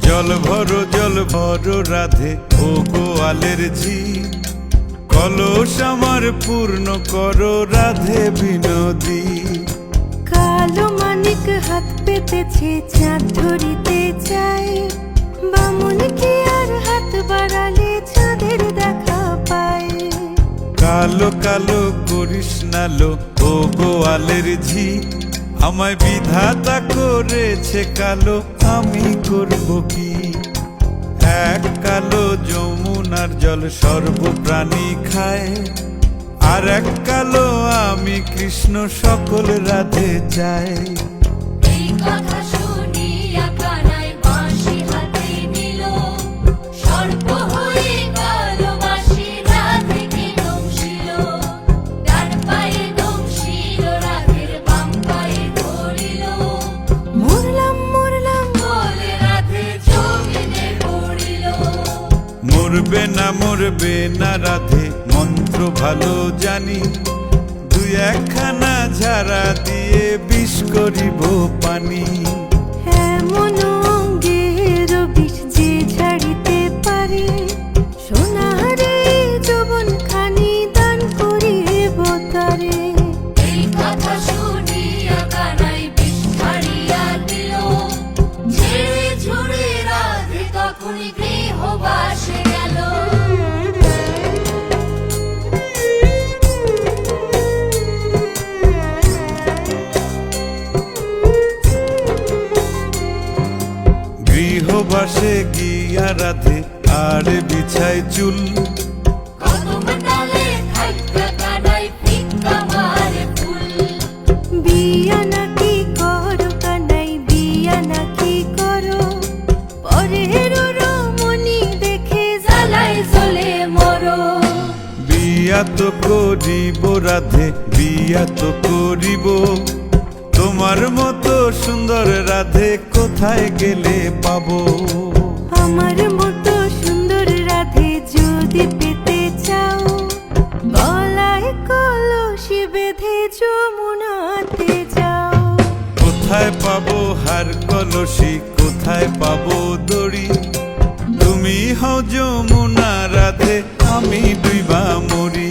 জল ভরো রাধে ও গোয়ালের ঝি, কলস আমার পূর্ণ করো রাধে বিনোদী। কালো মানিক হাত পেতেছে চাঁদ ধরিতে চায়, বামুন কি আর হাত বাড়ালে চাঁদের দেখা পায়। কালো কালো করিস নালো ও গোয়ালের ঝি, আমায় বিধাতা করেছে কালো, আমি করব কি। এক কালো যমুনার জল সর্বপ্রাণী খায়, আর এক কালো আমি কৃষ্ণ সকল রাধে চাই। এই কথা শুনিয়া কানাই বাঁশি হাতে নিল, সর্প হয়ে কালো বাঁশি রাধেকে দংশিল। ডান পায়ে দংশিল রাধের, বাম পায়ে ধরিল। মরলাম মরলাম বলে রাধে জমিনে পড়িল। মরবে না রাধে মন্ত্র ভালো জানি, দুই একখানা ঝাড়া দিয়ে বিষ করিব পানি। এমন অঙ্গের বিষ যে ছাড়িতে পারে, সোনারে যৌবন খানি দান করিব তারে। এই কথা শুনিয়া কানাই বিষ ছাড়িয়া দিল, ঝেড়ে ঝুড়ে রাধে তখনই গৃহবাসে গেল। গৃহবাসে গিয়া রাধে আর বিছায় চুল, কদম ডালে থাইকা কানাই ফিক্কা মারে ফুল। বিয়া নাকি করো কানাই, বিয়া নাকি করো, পরের রমণী দেখে জ্বালায় জ্বলে মরো। বিয়া তো করিব রাধে, বিয়া তো করিব, তোমার মতো সুন্দর রাধে কোথায় গেলে পাবো। আমার মতো সুন্দর রাধে যদি পেতে চাও, গলায় কলসি বেঁধে যমুনাতে যাও। কোথায় পাবো হার কলসি, কোথায় পাবো দড়ি, তুমি হও যমুনা রাধে, আমি ডুইবা মরি।